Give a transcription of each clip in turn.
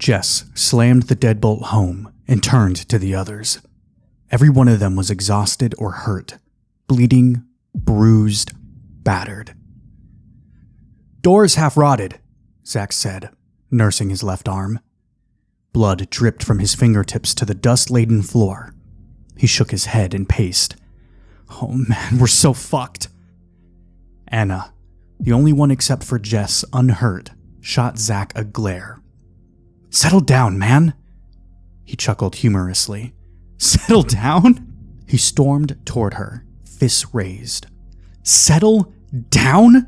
Jess slammed the deadbolt home and turned to the others. Every one of them was exhausted or hurt, bleeding, bruised, battered. "Door's half rotted," Zach said, nursing his left arm. Blood dripped from his fingertips to the dust-laden floor. He shook his head and paced. "Oh man, we're so fucked." Anna, the only one except for Jess unhurt, shot Zach a glare. "Settle down, man." He chuckled humorously. "Settle down?" He stormed toward her, fists raised. "Settle down?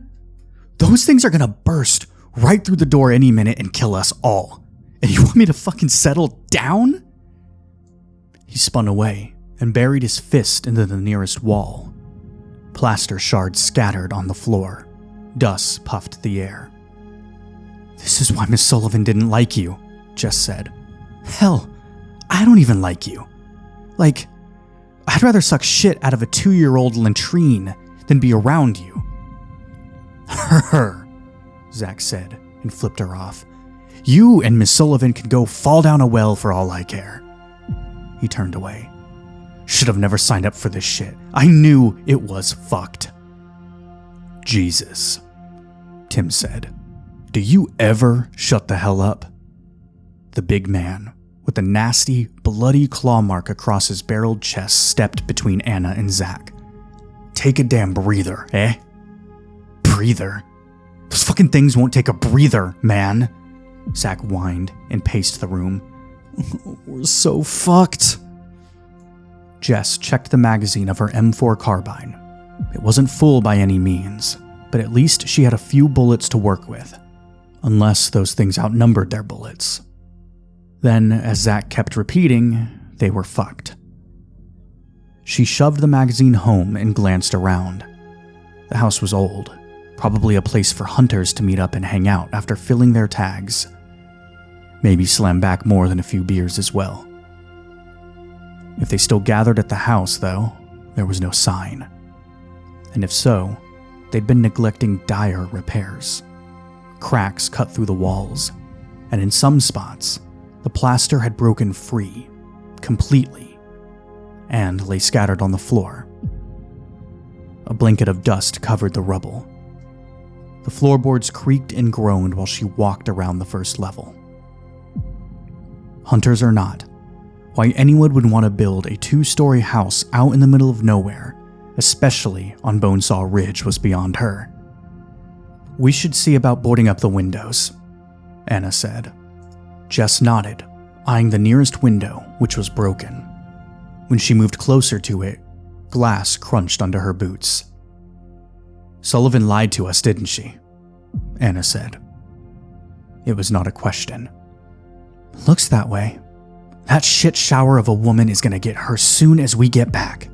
Those things are gonna burst right through the door any minute and kill us all. And you want me to fucking settle down?" He spun away and buried his fist into the nearest wall. Plaster shards scattered on the floor. Dust puffed the air. "This is why Miss Sullivan didn't like you," Jess said. "Hell, I don't even like you. Like, I'd rather suck shit out of a 2-year-old latrine than be around you." "Her," Zach said and flipped her off. "You and Miss Sullivan can go fall down a well for all I care." He turned away. "Should have never signed up for this shit. I knew it was fucked." "Jesus," Tim said. "Do you ever shut the hell up?" The big man, with the nasty, bloody claw mark across his barreled chest, stepped between Anna and Zach. "Take a damn breather, eh?" "Breather? Those fucking things won't take a breather, man," Zach whined and paced the room. "We're so fucked." Jess checked the magazine of her M4 carbine. It wasn't full by any means, but at least she had a few bullets to work with. Unless those things outnumbered their bullets. Then, as Zach kept repeating, they were fucked. She shoved the magazine home and glanced around. The house was old, probably a place for hunters to meet up and hang out after filling their tags. Maybe slam back more than a few beers as well. If they still gathered at the house, though, there was no sign. And if so, they'd been neglecting dire repairs. Cracks cut through the walls, and in some spots, the plaster had broken free, completely, and lay scattered on the floor. A blanket of dust covered the rubble. The floorboards creaked and groaned while she walked around the first level. Hunters or not, why anyone would want to build a 2-story house out in the middle of nowhere, especially on Bonesaw Ridge, was beyond her. "We should see about boarding up the windows," Anna said. Jess nodded, eyeing the nearest window, which was broken. When she moved closer to it, glass crunched under her boots. "Sullivan lied to us, didn't she?" Anna said. It was not a question. "Looks that way. That shit shower of a woman is gonna get her soon as we get back."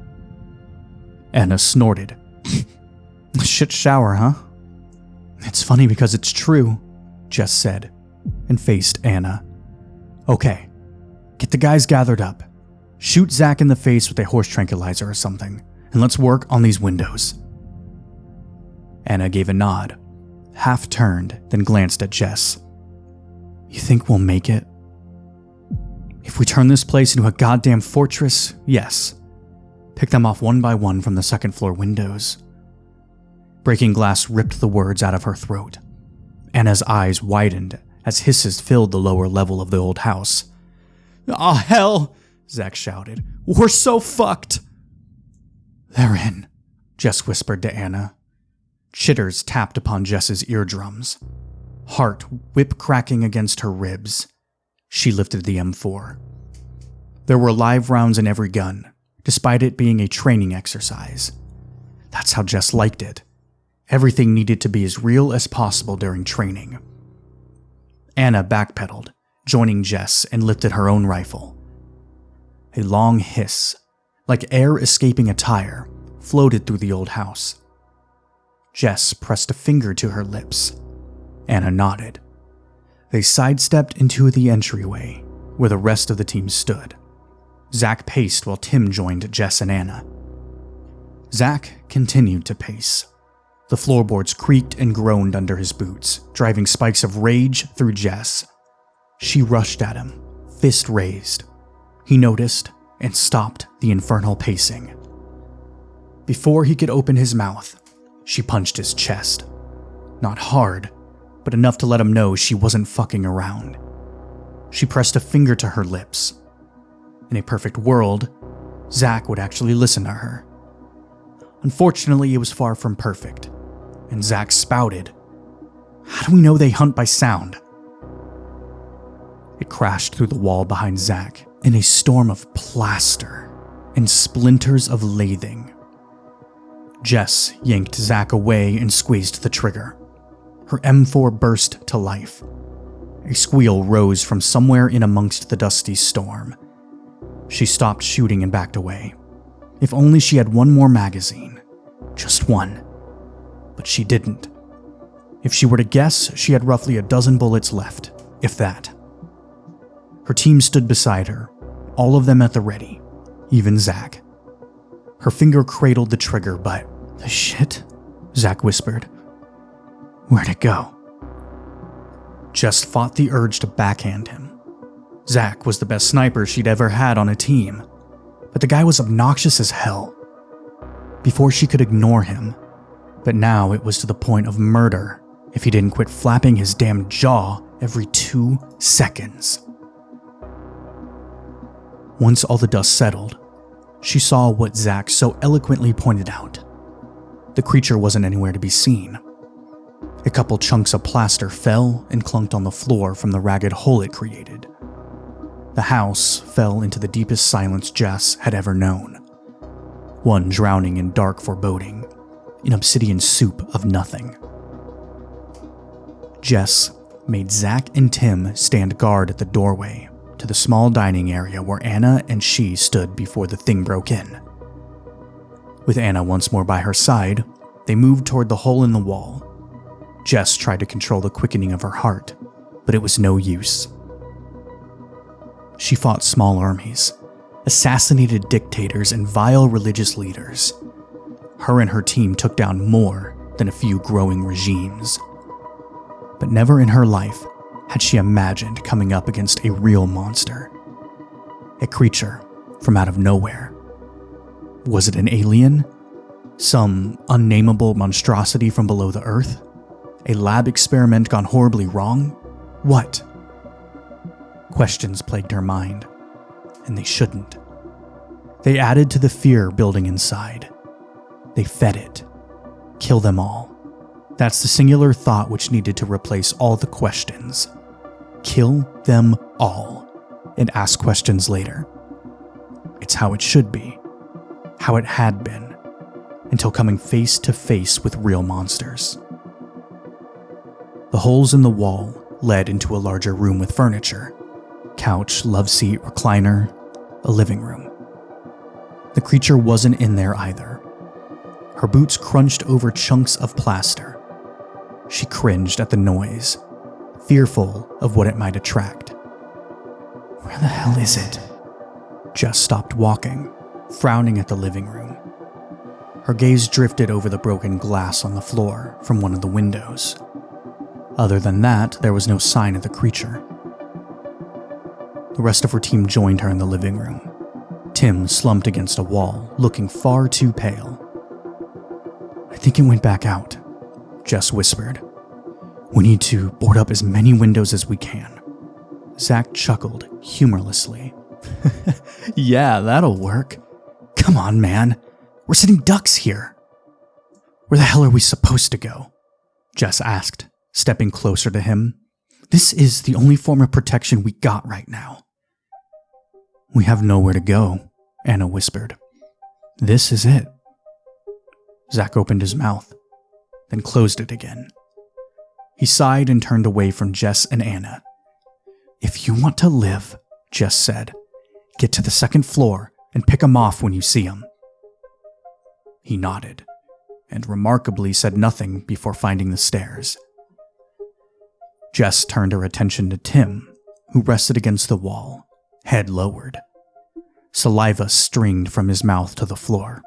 Anna snorted. "Shit shower, huh?" "It's funny because it's true," Jess said, and faced Anna. "Okay, get the guys gathered up. Shoot Zach in the face with a horse tranquilizer or something, and let's work on these windows." Anna gave a nod, half turned, then glanced at Jess. "You think we'll make it?" "If we turn this place into a goddamn fortress, yes. Pick them off one by one from the second-floor windows." Breaking glass ripped the words out of her throat. Anna's eyes widened as hisses filled the lower level of the old house. "Aw, hell!" Zach shouted. "We're so fucked!" "They're in," Jess whispered to Anna. Chitters tapped upon Jess's eardrums. Heart whip-cracking against her ribs. She lifted the M4. There were live rounds in every gun, despite it being a training exercise. That's how Jess liked it. Everything needed to be as real as possible during training. Anna backpedaled, joining Jess, and lifted her own rifle. A long hiss, like air escaping a tire, floated through the old house. Jess pressed a finger to her lips. Anna nodded. They sidestepped into the entryway, where the rest of the team stood. Zach paced while Tim joined Jess and Anna. Zach continued to pace. The floorboards creaked and groaned under his boots, driving spikes of rage through Jess. She rushed at him, fist raised. He noticed and stopped the infernal pacing. Before he could open his mouth, she punched his chest. Not hard, but enough to let him know she wasn't fucking around. She pressed a finger to her lips. In a perfect world, Zach would actually listen to her. Unfortunately, it was far from perfect, and Zach spouted, "How do we know they hunt by sound?" It crashed through the wall behind Zach in a storm of plaster and splinters of lathing. Jess yanked Zach away and squeezed the trigger. Her M4 burst to life. A squeal rose from somewhere in amongst the dusty storm. She stopped shooting and backed away. If only she had one more magazine. Just one. But she didn't. If she were to guess, she had roughly a dozen bullets left, if that. Her team stood beside her, all of them at the ready, even Zach. Her finger cradled the trigger, but the shit, Zach whispered. Where'd it go? Jess fought the urge to backhand him. Zach was the best sniper she'd ever had on a team, but the guy was obnoxious as hell. Before she could ignore him, but now it was to the point of murder if he didn't quit flapping his damn jaw every 2 seconds. Once all the dust settled, she saw what Zach so eloquently pointed out. The creature wasn't anywhere to be seen. A couple chunks of plaster fell and clunked on the floor from the ragged hole it created. The house fell into the deepest silence Jess had ever known. One drowning in dark foreboding, an obsidian soup of nothing. Jess made Zach and Tim stand guard at the doorway to the small dining area where Anna and she stood before the thing broke in. With Anna once more by her side, they moved toward the hole in the wall. Jess tried to control the quickening of her heart, but it was no use. She fought small armies, assassinated dictators and vile religious leaders. Her and her team took down more than a few growing regimes. But never in her life had she imagined coming up against a real monster. A creature from out of nowhere. Was it an alien? Some unnameable monstrosity from below the earth? A lab experiment gone horribly wrong? What? Questions plagued her mind, and they shouldn't. They added to the fear building inside. They fed it. Kill them all. That's the singular thought which needed to replace all the questions. Kill them all, and ask questions later. It's how it should be, how it had been, until coming face to face with real monsters. The holes in the wall led into a larger room with furniture. Couch, love seat, recliner, a living room. The creature wasn't in there either. Her boots crunched over chunks of plaster. She cringed at the noise, fearful of what it might attract. Where the hell is it? Jess stopped walking, frowning at the living room. Her gaze drifted over the broken glass on the floor from one of the windows. Other than that, there was no sign of the creature. The rest of her team joined her in the living room. Tim slumped against a wall, looking far too pale. I think it went back out, Jess whispered. We need to board up as many windows as we can. Zach chuckled humorlessly. Yeah, that'll work. Come on, man. We're sitting ducks here. Where the hell are we supposed to go? Jess asked, stepping closer to him. This is the only form of protection we got right now. We have nowhere to go, Anna whispered. This is it. Zach opened his mouth, then closed it again. He sighed and turned away from Jess and Anna. If you want to live, Jess said, get to the second floor and pick 'em off when you see 'em. He nodded, and remarkably said nothing before finding the stairs. Jess turned her attention to Tim, who rested against the wall, head lowered. Saliva stringed from his mouth to the floor.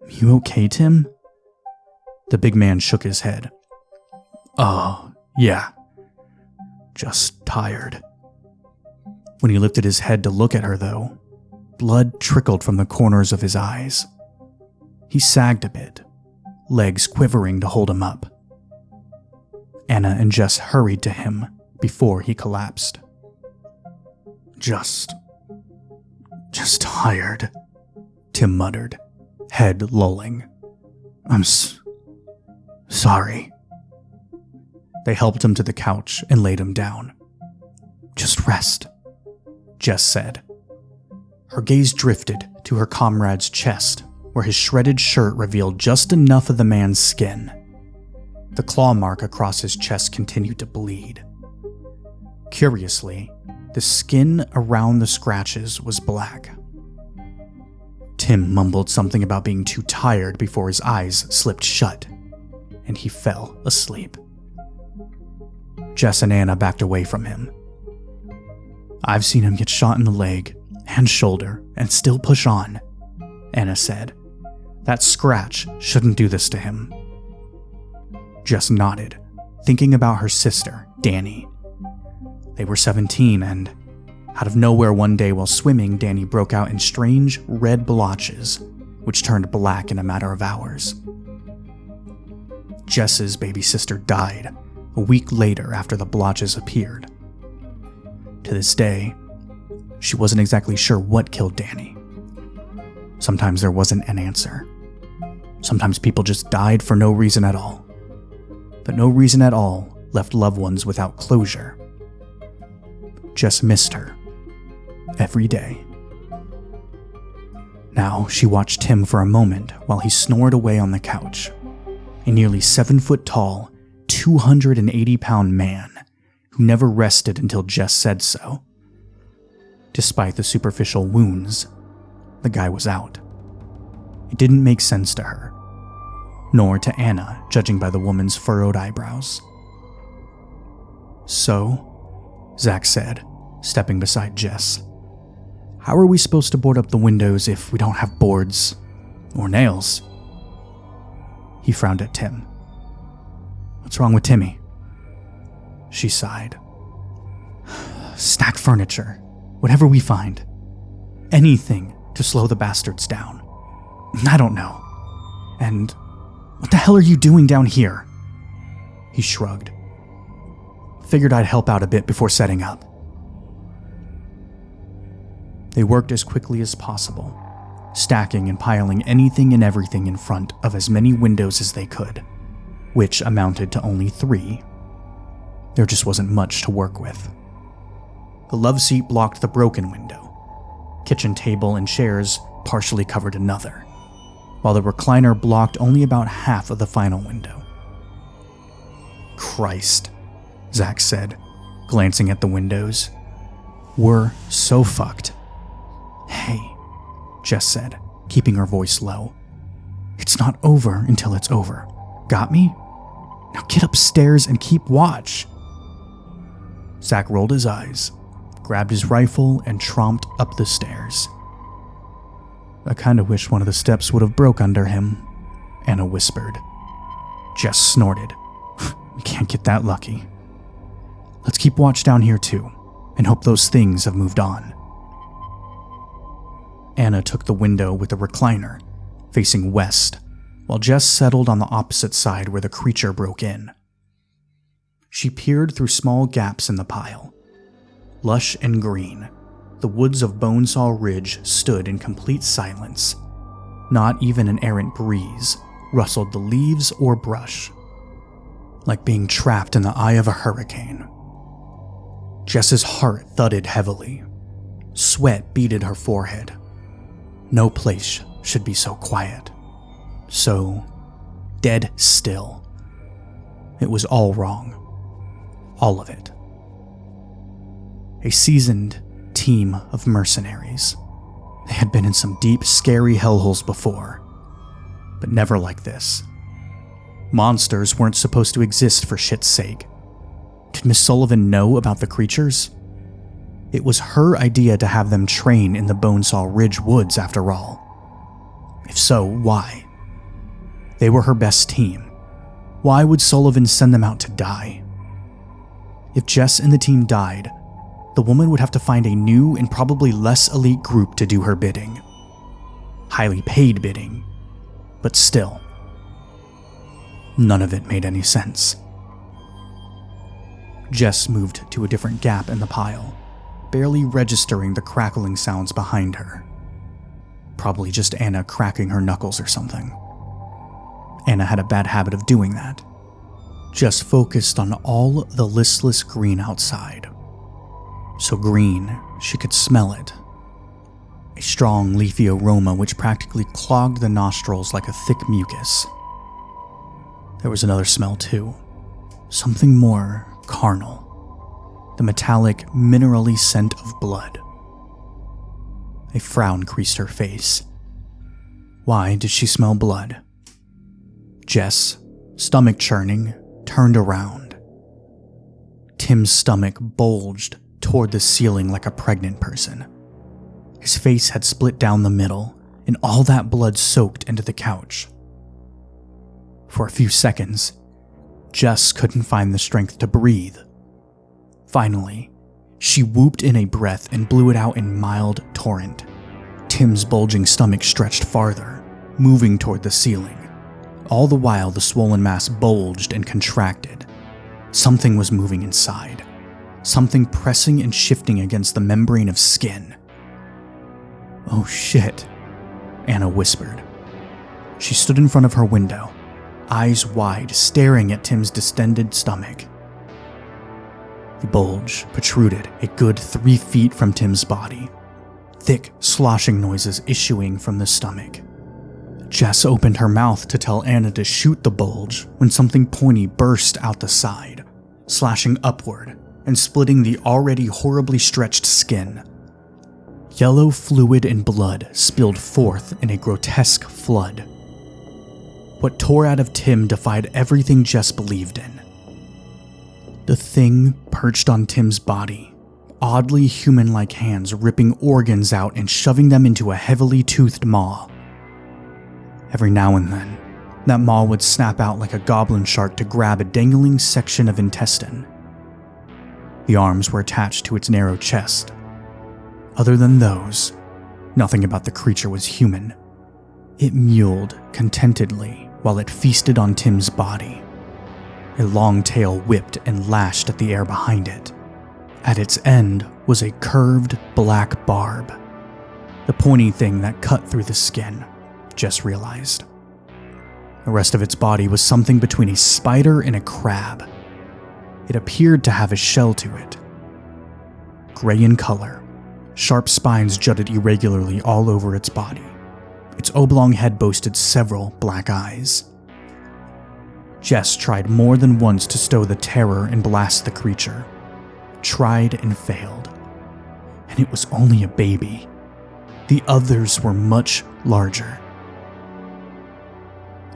You okay, Tim? The big man shook his head. Oh, yeah. Just tired. When he lifted his head to look at her, though, blood trickled from the corners of his eyes. He sagged a bit, legs quivering to hold him up. Anna and Jess hurried to him before he collapsed. Just tired, Tim muttered, head lolling. I'm sorry. They helped him to the couch and laid him down. Just rest, Jess said. Her gaze drifted to her comrade's chest, where his shredded shirt revealed just enough of the man's skin. The claw mark across his chest continued to bleed. Curiously, the skin around the scratches was black. Tim mumbled something about being too tired before his eyes slipped shut, and he fell asleep. Jess and Anna backed away from him. I've seen him get shot in the leg and shoulder and still push on, Anna said. That scratch shouldn't do this to him. Jess nodded, thinking about her sister, Danny. They were 17 and, out of nowhere one day while swimming, Danny broke out in strange red blotches, which turned black in a matter of hours. Jess's baby sister died a week later after the blotches appeared. To this day, she wasn't exactly sure what killed Danny. Sometimes there wasn't an answer. Sometimes people just died for no reason at all. But no reason at all left loved ones without closure. Jess missed her every day. Now she watched Tim for a moment while he snored away on the couch, a nearly 7-foot-tall, 280-pound man who never rested until Jess said so. Despite the superficial wounds, the guy was out. It didn't make sense to her, nor to Anna, judging by the woman's furrowed eyebrows. So, Zach said, stepping beside Jess, how are we supposed to board up the windows if we don't have boards or nails? He frowned at Tim. What's wrong with Timmy? She sighed. Stack furniture, whatever we find. Anything to slow the bastards down. I don't know. And what the hell are you doing down here? He shrugged. Figured I'd help out a bit before setting up. They worked as quickly as possible, stacking and piling anything and everything in front of as many windows as they could, which amounted to only 3. There just wasn't much to work with. The love seat blocked the broken window. Kitchen table and chairs partially covered another, while the recliner blocked only about half of the final window. Christ, Zach said, glancing at the windows. We're so fucked. Hey, Jess said, keeping her voice low. It's not over until it's over. Got me? Now get upstairs and keep watch. Zach rolled his eyes, grabbed his rifle, and tromped up the stairs. I kinda wish one of the steps would have broke under him, Anna whispered. Jess snorted. We can't get that lucky. Let's keep watch down here too, and hope those things have moved on. Anna took the window with the recliner, facing west, while Jess settled on the opposite side where the creature broke in. She peered through small gaps in the pile. Lush and green, the woods of Bonesaw Ridge stood in complete silence. Not even an errant breeze rustled the leaves or brush, like being trapped in the eye of a hurricane. Jess's heart thudded heavily. Sweat beaded her forehead. No place should be so quiet. So dead still. It was all wrong. All of it. A seasoned team of mercenaries. They had been in some deep, scary hellholes before, but never like this. Monsters weren't supposed to exist for shit's sake. Did Miss Sullivan know about the creatures? It was her idea to have them train in the Bonesaw Ridge woods after all. If so, why? They were her best team. Why would Sullivan send them out to die? If Jess and the team died, the woman would have to find a new and probably less elite group to do her bidding. Highly paid bidding, but still. None of it made any sense. Jess moved to a different gap in the pile, barely registering the crackling sounds behind her. Probably just Anna cracking her knuckles or something. Anna had a bad habit of doing that. Jess focused on all the listless green outside. So green, she could smell it. A strong, leafy aroma which practically clogged the nostrils like a thick mucus. There was another smell too. Something more carnal. The metallic, minerally scent of blood. A frown creased her face. Why did she smell blood? Jess, stomach churning, turned around. Tim's stomach bulged toward the ceiling like a pregnant person. His face had split down the middle, and all that blood soaked into the couch. For a few seconds, Jess couldn't find the strength to breathe. Finally, she whooped in a breath and blew it out in mild torrent. Tim's bulging stomach stretched farther, moving toward the ceiling. All the while, the swollen mass bulged and contracted. Something was moving inside. Something pressing and shifting against the membrane of skin. "Oh shit," Anna whispered. She stood in front of her window, eyes wide, staring at Tim's distended stomach. The bulge protruded a good 3 feet from Tim's body, thick sloshing noises issuing from the stomach. Jess opened her mouth to tell Anna to shoot the bulge when something pointy burst out the side, slashing upward and splitting the already horribly stretched skin. Yellow fluid and blood spilled forth in a grotesque flood. What tore out of Tim defied everything Jess believed in. The thing perched on Tim's body, oddly human-like hands ripping organs out and shoving them into a heavily toothed maw. Every now and then, that maw would snap out like a goblin shark to grab a dangling section of intestine. The arms were attached to its narrow chest. Other than those, nothing about the creature was human. It mewled contentedly while it feasted on Tim's body. A long tail whipped and lashed at the air behind it. At its end was a curved black barb. The pointy thing that cut through the skin, Jess realized. The rest of its body was something between a spider and a crab. It appeared to have a shell to it. Gray in color, sharp spines jutted irregularly all over its body. Its oblong head boasted several black eyes. Jess tried more than once to stow the terror and blast the creature. Tried and failed. And it was only a baby. The others were much larger.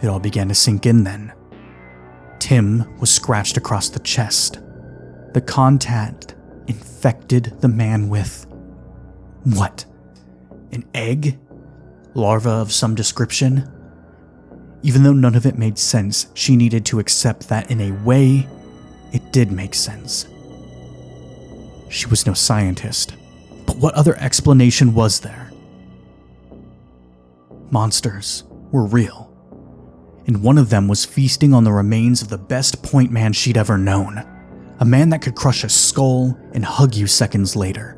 It all began to sink in then. Tim was scratched across the chest. The contact infected the man with... what? An egg? Larva of some description? Even though none of it made sense, she needed to accept that in a way, it did make sense. She was no scientist, but what other explanation was there? Monsters were real, and one of them was feasting on the remains of the best point man she'd ever known. A man that could crush a skull and hug you seconds later.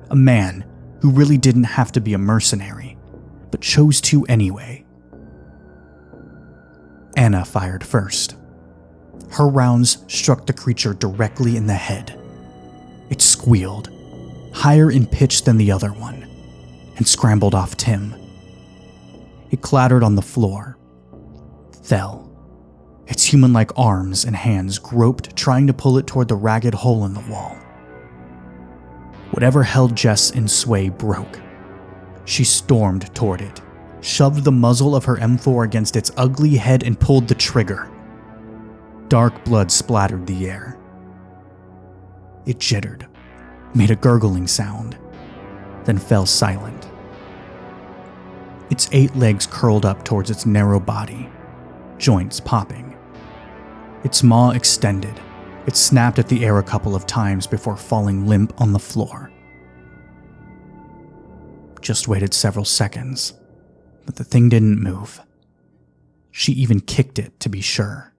A man who really didn't have to be a mercenary, but chose to anyway. Anna fired first. Her rounds struck the creature directly in the head. It squealed, higher in pitch than the other one, and scrambled off Tim. It clattered on the floor, fell. Its human-like arms and hands groped, trying to pull it toward the ragged hole in the wall. Whatever held Jess in sway broke. She stormed toward it, shoved the muzzle of her M4 against its ugly head and pulled the trigger. Dark blood splattered the air. It jittered, made a gurgling sound, then fell silent. Its 8 legs curled up towards its narrow body, joints popping. Its maw extended, It snapped at the air a couple of times before falling limp on the floor. Just waited several seconds, but the thing didn't move. She even kicked it to be sure.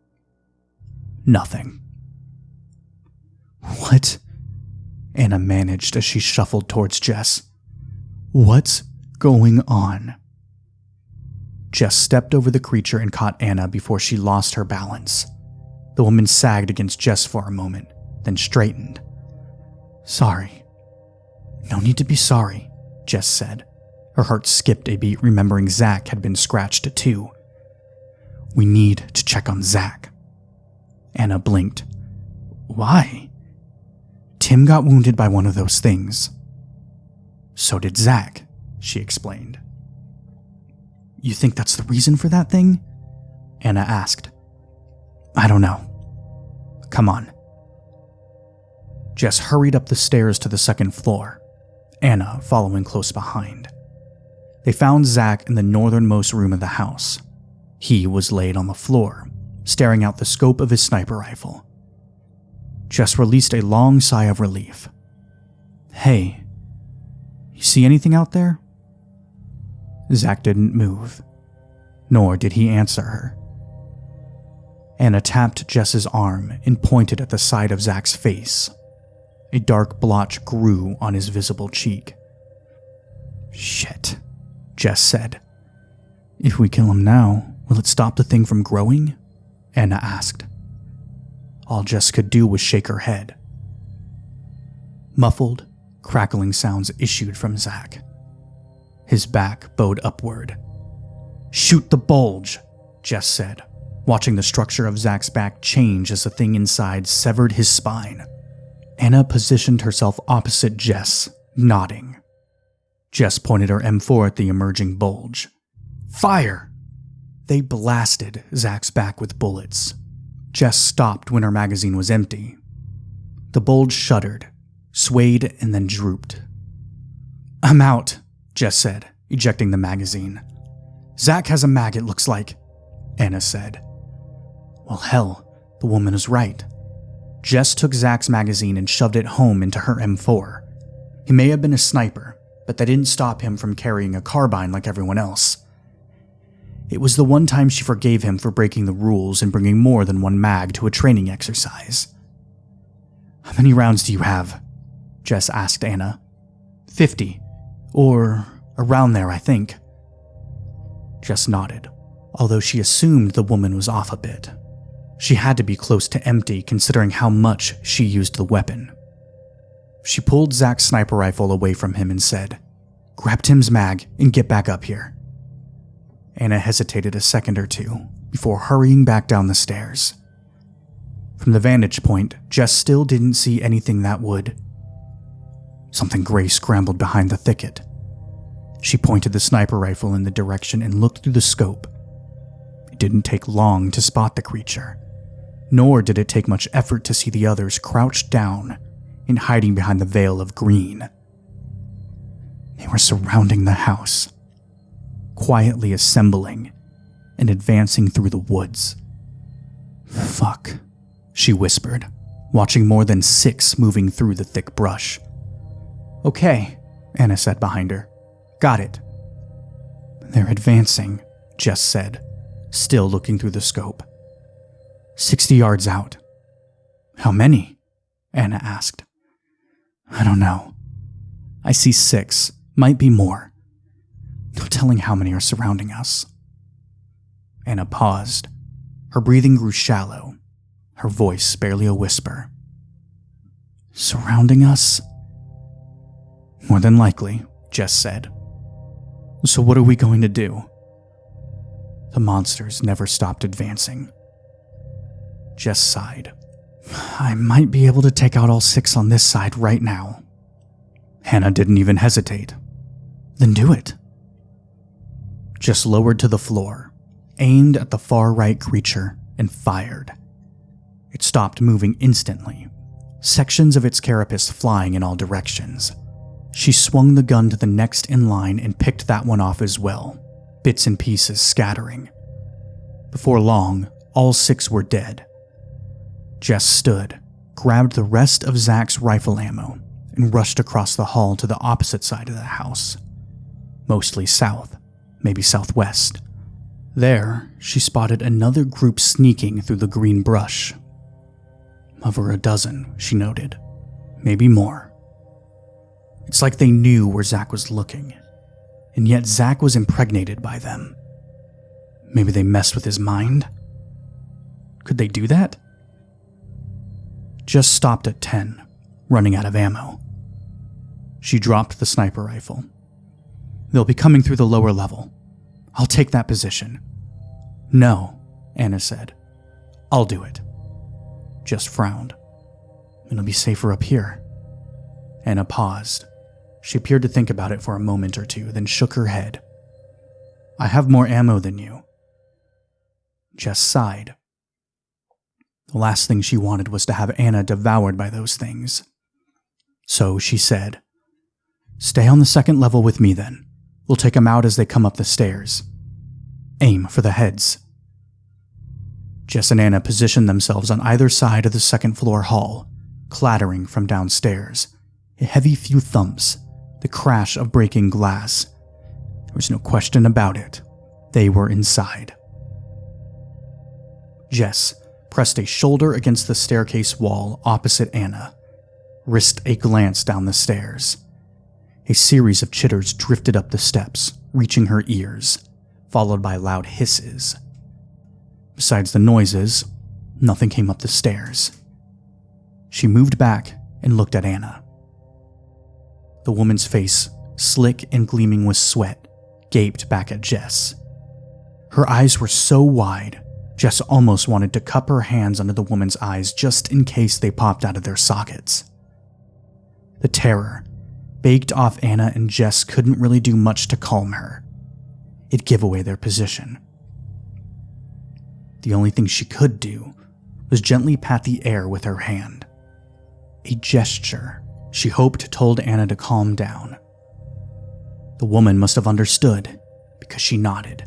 Nothing. What? Anna managed as she shuffled towards Jess. What's going on? Jess stepped over the creature and caught Anna before she lost her balance. The woman sagged against Jess for a moment, then straightened. Sorry. No need to be sorry, Jess said. Her heart skipped a beat remembering Zach had been scratched too. We need to check on Zach. Anna blinked. Why? Tim got wounded by one of those things. So did Zach, she explained. You think that's the reason for that thing? Anna asked. I don't know. Come on. Jess hurried up the stairs to the second floor, Anna following close behind. They found Zach in the northernmost room of the house. He was laid on the floor, staring out the scope of his sniper rifle. Jess released a long sigh of relief. Hey, you see anything out there? Zach didn't move, nor did he answer her. Anna tapped Jess's arm and pointed at the side of Zach's face. A dark blotch grew on his visible cheek. Shit, Jess said. If we kill him now, will it stop the thing from growing? Anna asked. All Jess could do was shake her head. Muffled, crackling sounds issued from Zach. His back bowed upward. Shoot the bulge, Jess said, watching the structure of Zach's back change as the thing inside severed his spine. Anna positioned herself opposite Jess, nodding. Jess pointed her M4 at the emerging bulge. Fire! They blasted Zach's back with bullets. Jess stopped when her magazine was empty. The bulge shuddered, swayed, and then drooped. I'm out, Jess said, ejecting the magazine. Zach has a mag, it looks like, Anna said. Well, hell, the woman is right. Jess took Zach's magazine and shoved it home into her M4. He may have been a sniper, but that didn't stop him from carrying a carbine like everyone else. It was the one time she forgave him for breaking the rules and bringing more than one mag to a training exercise. How many rounds do you have? Jess asked Anna. 50, or around there, I think. Jess nodded, although she assumed the woman was off a bit. She had to be close to empty considering how much she used the weapon. She pulled Zach's sniper rifle away from him and said, Grab Tim's mag and get back up here. Anna hesitated a second or two before hurrying back down the stairs. From the vantage point, Jess still didn't see anything that would. Something gray scrambled behind the thicket. She pointed the sniper rifle in the direction and looked through the scope. It didn't take long to spot the creature, nor did it take much effort to see the others crouched down and hiding behind the veil of green. They were surrounding the house, quietly assembling and advancing through the woods. Fuck, she whispered, watching more than 6 moving through the thick brush. Okay, Anna said behind her. Got it. They're advancing, Jess said, still looking through the scope. 60 yards out. How many? Anna asked. I don't know. I see 6, might be more. No telling how many are surrounding us. Anna paused. Her breathing grew shallow, her voice barely a whisper. Surrounding us? More than likely, Jess said. So what are we going to do? The monsters never stopped advancing. Jess sighed. I might be able to take out all 6 on this side right now. Hannah didn't even hesitate. Then do it. Jess lowered to the floor, aimed at the far right creature, and fired. It stopped moving instantly, sections of its carapace flying in all directions. She swung the gun to the next in line and picked that one off as well, bits and pieces scattering. Before long, all 6 were dead. Jess stood, grabbed the rest of Zach's rifle ammo and rushed across the hall to the opposite side of the house, mostly south, maybe southwest. There, she spotted another group sneaking through the green brush. Over a dozen, she noted, maybe more. It's like they knew where Zach was looking, and yet Zach was impregnated by them. Maybe they messed with his mind? Could they do that? Just stopped at 10, running out of ammo. She dropped the sniper rifle. They'll be coming through the lower level. I'll take that position. No, Anna said. I'll do it. Jess frowned. It'll be safer up here. Anna paused. She appeared to think about it for a moment or two, then shook her head. I have more ammo than you. Jess sighed. The last thing she wanted was to have Anna devoured by those things. So she said, Stay on the second level with me then. We'll take them out as they come up the stairs. Aim for the heads. Jess and Anna positioned themselves on either side of the second floor hall, clattering from downstairs. A heavy few thumps, the crash of breaking glass. There was no question about it. They were inside. Jess pressed a shoulder against the staircase wall opposite Anna, risked a glance down the stairs. A series of chitters drifted up the steps, reaching her ears, followed by loud hisses. Besides the noises, nothing came up the stairs. She moved back and looked at Anna. The woman's face, slick and gleaming with sweat, gaped back at Jess. Her eyes were so wide, Jess almost wanted to cup her hands under the woman's eyes just in case they popped out of their sockets. The terror baked off Anna, and Jess couldn't really do much to calm her. It'd give away their position. The only thing she could do was gently pat the air with her hand. A gesture she hoped told Anna to calm down. The woman must have understood because she nodded.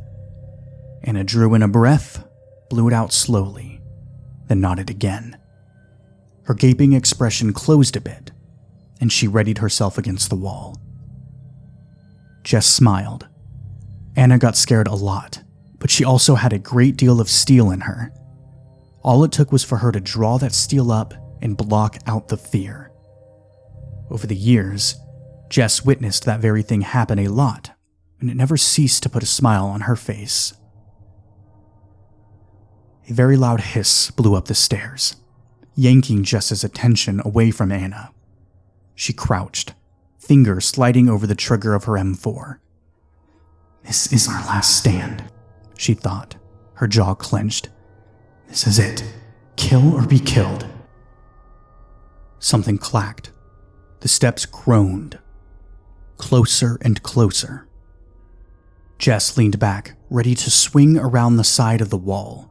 Anna drew in a breath, blew it out slowly, then nodded again. Her gaping expression closed a bit, and she readied herself against the wall. Jess smiled. Anna got scared a lot, but she also had a great deal of steel in her. All it took was for her to draw that steel up and block out the fear. Over the years, Jess witnessed that very thing happen a lot, and it never ceased to put a smile on her face. A very loud hiss blew up the stairs, yanking Jess's attention away from Anna. She crouched, fingers sliding over the trigger of her M4. This is our last stand, she thought, her jaw clenched. This is it. Kill or be killed. Something clacked. The steps groaned. Closer and closer. Jess leaned back, ready to swing around the side of the wall.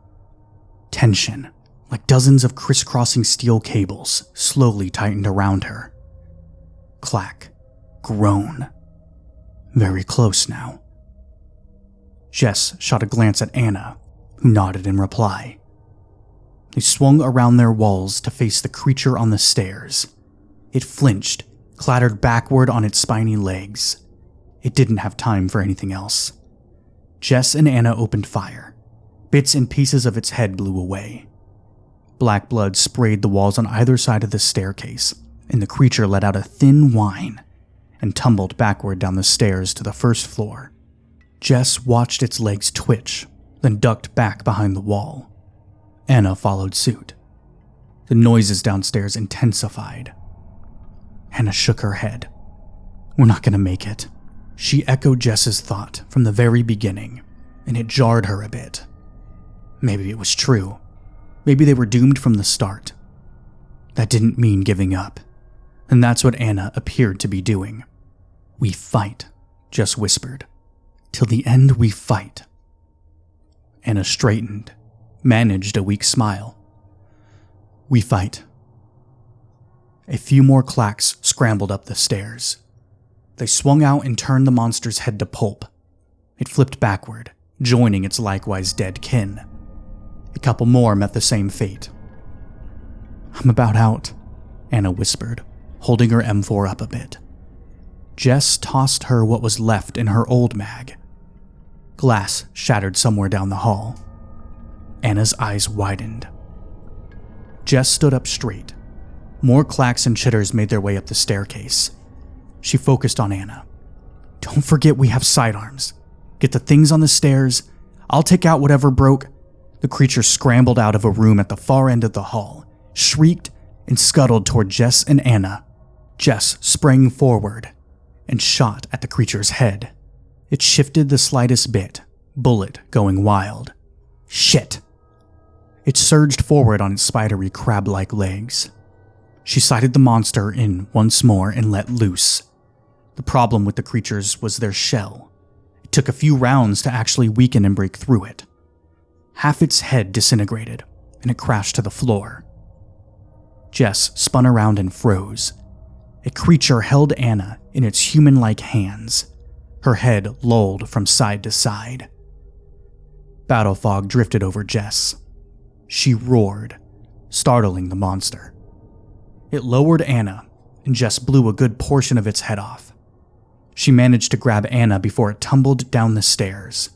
Tension, like dozens of crisscrossing steel cables, slowly tightened around her. Clack. Groan. Very close now. Jess shot a glance at Anna, who nodded in reply. They swung around their walls to face the creature on the stairs. It flinched, clattered backward on its spiny legs. It didn't have time for anything else. Jess and Anna opened fire. Bits and pieces of its head blew away. Black blood sprayed the walls on either side of the staircase, and the creature let out a thin whine and tumbled backward down the stairs to the first floor. Jess watched its legs twitch, then ducked back behind the wall. Anna followed suit. The noises downstairs intensified. Anna shook her head. We're not going to make it. She echoed Jess's thought from the very beginning, and it jarred her a bit. Maybe it was true. Maybe they were doomed from the start. That didn't mean giving up, and that's what Anna appeared to be doing. We fight, Jess whispered. Till the end we fight. Anna straightened, managed a weak smile. We fight. A few more clacks scrambled up the stairs. They swung out and turned the monster's head to pulp. It flipped backward, joining its likewise dead kin. A couple more met the same fate. I'm about out, Anna whispered, holding her M4 up a bit. Jess tossed her what was left in her old mag. Glass shattered somewhere down the hall. Anna's eyes widened. Jess stood up straight. More clacks and chitters made their way up the staircase. She focused on Anna. Don't forget we have sidearms. Get the things on the stairs. I'll take out whatever broke. The creature scrambled out of a room at the far end of the hall, shrieked, and scuttled toward Jess and Anna. Jess sprang forward and shot at the creature's head. It shifted the slightest bit, bullet going wild. Shit! It surged forward on its spidery crab-like legs. She sighted the monster in once more and let loose. The problem with the creatures was their shell. It took a few rounds to actually weaken and break through it. Half its head disintegrated, and it crashed to the floor. Jess spun around and froze. A creature held Anna in its human-like hands. Her head lolled from side to side. Battle fog drifted over Jess. She roared, startling the monster. It lowered Anna, and Jess blew a good portion of its head off. She managed to grab Anna before it tumbled down the stairs.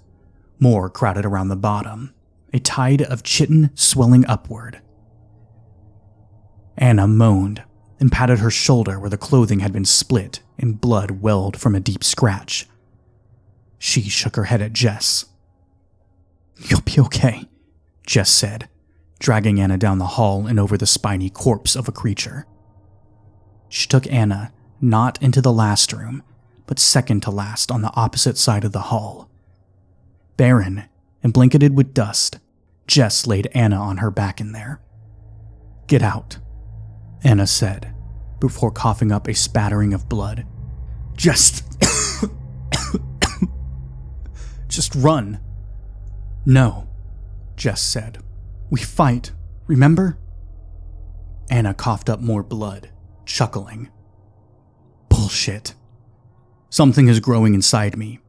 More crowded around the bottom, a tide of chitin swelling upward. Anna moaned and patted her shoulder where the clothing had been split and blood welled from a deep scratch. She shook her head at Jess. You'll be okay, Jess said, dragging Anna down the hall and over the spiny corpse of a creature. She took Anna not into the last room, but second to last on the opposite side of the hall. Barren and blanketed with dust, Jess laid Anna on her back in there. Get out, Anna said, before coughing up a spattering of blood. Just run. No, Jess said. We fight, remember? Anna coughed up more blood, chuckling. Bullshit. Something is growing inside me.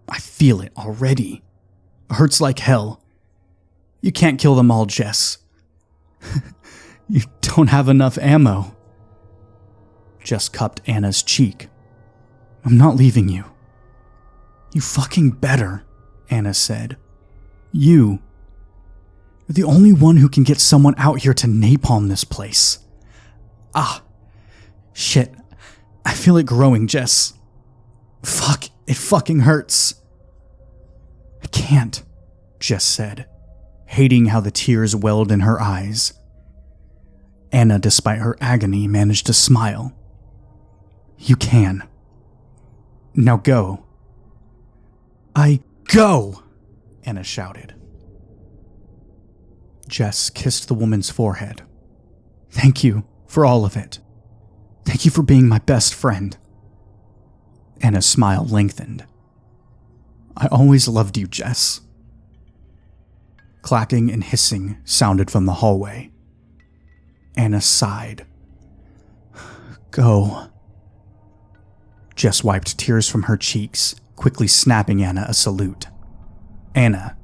I feel it already. It hurts like hell. You can't kill them all, Jess. You don't have enough ammo. Jess cupped Anna's cheek. I'm not leaving you. You fucking better, Anna said. You're the only one who can get someone out here to napalm this place. Ah, shit. I feel it growing, Jess. Fuck, it fucking hurts. I can't, Jess said, hating how the tears welled in her eyes. Anna, despite her agony, managed to smile. You can. Now go. Go! Anna shouted. Jess kissed the woman's forehead. Thank you for all of it. Thank you for being my best friend. Anna's smile lengthened. I always loved you, Jess. Clacking and hissing sounded from the hallway. Anna sighed. Go. Jess wiped tears from her cheeks, quickly snapping Anna a salute. Anna,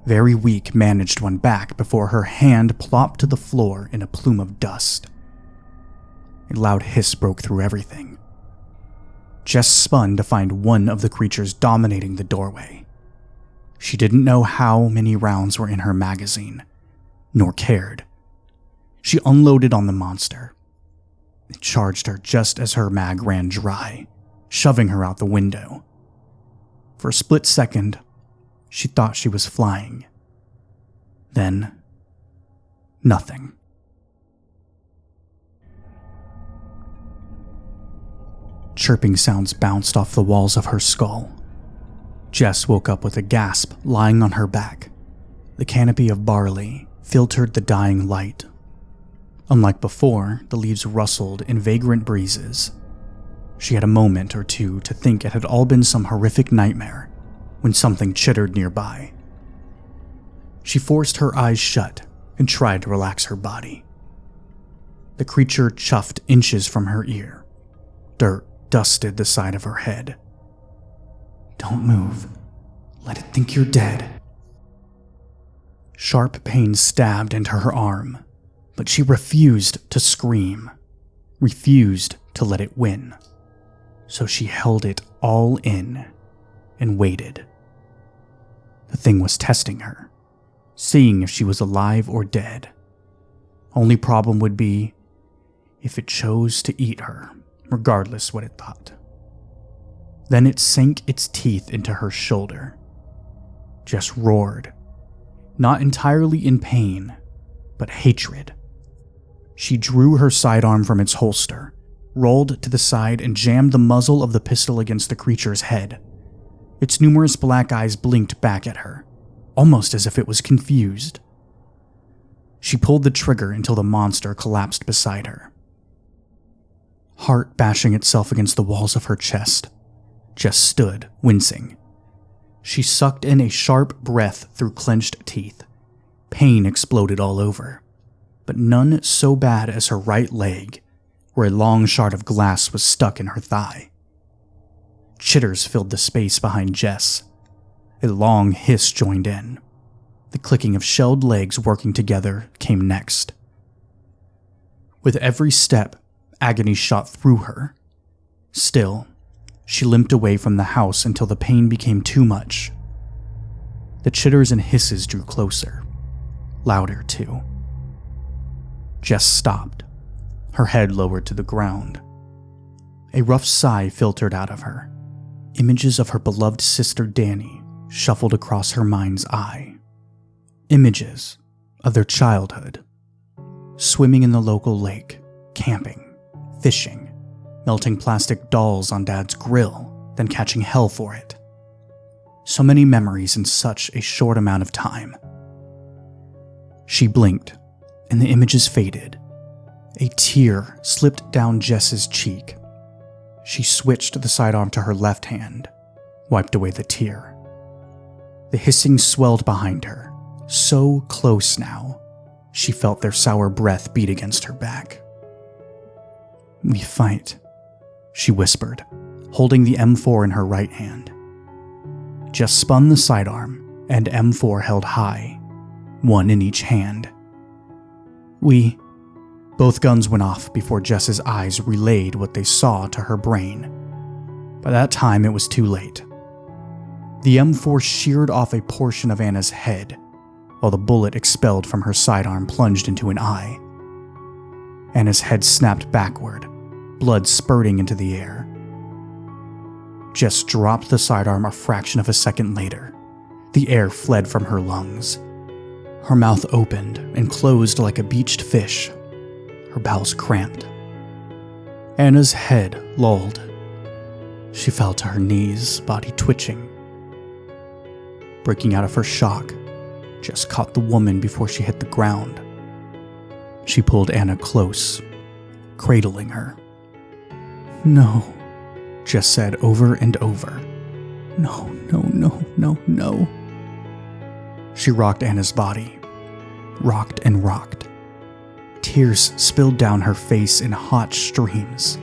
very weak, managed one back before her hand plopped to the floor in a plume of dust. A loud hiss broke through everything. Jess spun to find one of the creatures dominating the doorway. She didn't know how many rounds were in her magazine, nor cared. She unloaded on the monster. It charged her just as her mag ran dry, shoving her out the window. For a split second, she thought she was flying. Then, nothing. Chirping sounds bounced off the walls of her skull. Jess woke up with a gasp, lying on her back. The canopy of barley filtered the dying light. Unlike before, the leaves rustled in vagrant breezes. She had a moment or two to think it had all been some horrific nightmare when something chittered nearby. She forced her eyes shut and tried to relax her body. The creature chuffed inches from her ear. Dirt dusted the side of her head. Don't move. Let it think you're dead. Sharp pain stabbed into her arm. But she refused to scream, refused to let it win. So she held it all in and waited. The thing was testing her, seeing if she was alive or dead. Only problem would be if it chose to eat her, regardless what it thought. Then it sank its teeth into her shoulder, just roared, not entirely in pain, but hatred. She drew her sidearm from its holster, rolled to the side, and jammed the muzzle of the pistol against the creature's head. Its numerous black eyes blinked back at her, almost as if it was confused. She pulled the trigger until the monster collapsed beside her. Heart bashing itself against the walls of her chest, Jess stood, wincing. She sucked in a sharp breath through clenched teeth. Pain exploded all over, but none so bad as her right leg, where a long shard of glass was stuck in her thigh. Chitters filled the space behind Jess. A long hiss joined in. The clicking of shelled legs working together came next. With every step, agony shot through her. Still, she limped away from the house until the pain became too much. The chitters and hisses drew closer, louder too. Jess stopped, her head lowered to the ground. A rough sigh filtered out of her. Images of her beloved sister Danny shuffled across her mind's eye. Images of their childhood. Swimming in the local lake, camping, fishing, melting plastic dolls on Dad's grill, then catching hell for it. So many memories in such a short amount of time. She blinked, and the images faded. A tear slipped down Jess's cheek. She switched the sidearm to her left hand, wiped away the tear. The hissing swelled behind her, so close now, she felt their sour breath beat against her back. "We fight," she whispered, holding the M4 in her right hand. Jess spun the sidearm, and M4 held high, one in each hand. Both guns went off before Jess's eyes relayed what they saw to her brain. By that time, it was too late. The M4 sheared off a portion of Anna's head, while the bullet expelled from her sidearm plunged into an eye. Anna's head snapped backward, blood spurting into the air. Jess dropped the sidearm a fraction of a second later. The air fled from her lungs. Her mouth opened and closed like a beached fish. Her bowels cramped. Anna's head lolled. She fell to her knees, body twitching. Breaking out of her shock, Jess caught the woman before she hit the ground. She pulled Anna close, cradling her. "No," Jess said over and over. "No, no, no, no, no." She rocked Anna's body, rocked and rocked. Tears spilled down her face in hot streams.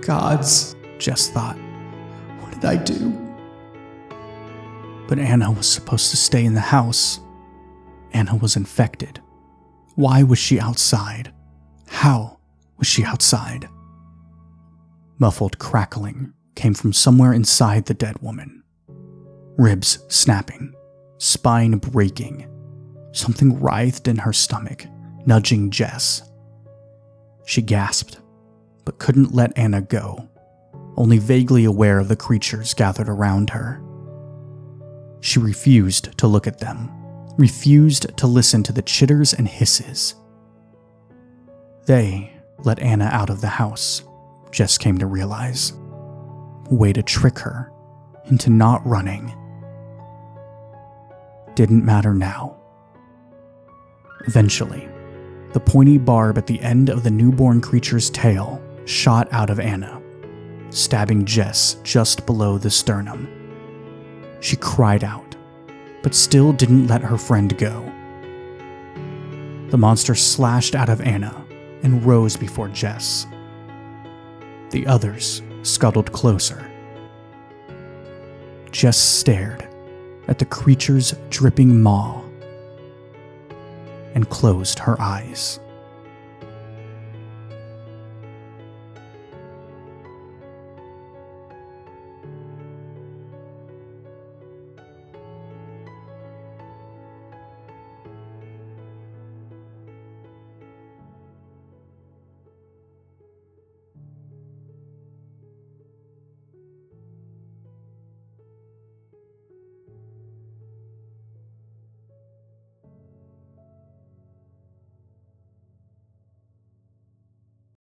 "Gods," Jess thought. "What did I do?" But Anna was supposed to stay in the house. Anna was infected. Why was she outside? How was she outside? Muffled crackling came from somewhere inside the dead woman. Ribs snapping, spine breaking. Something writhed in her stomach, nudging Jess. She gasped, but couldn't let Anna go, only vaguely aware of the creatures gathered around her. She refused to look at them, refused to listen to the chitters and hisses. They let Anna out of the house, Jess came to realize. A way to trick her into not running. Didn't matter now. Eventually, the pointy barb at the end of the newborn creature's tail shot out of Anna, stabbing Jess just below the sternum. She cried out, but still didn't let her friend go. The monster slashed out of Anna and rose before Jess. The others scuttled closer. Jess stared at the creature's dripping maw and closed her eyes.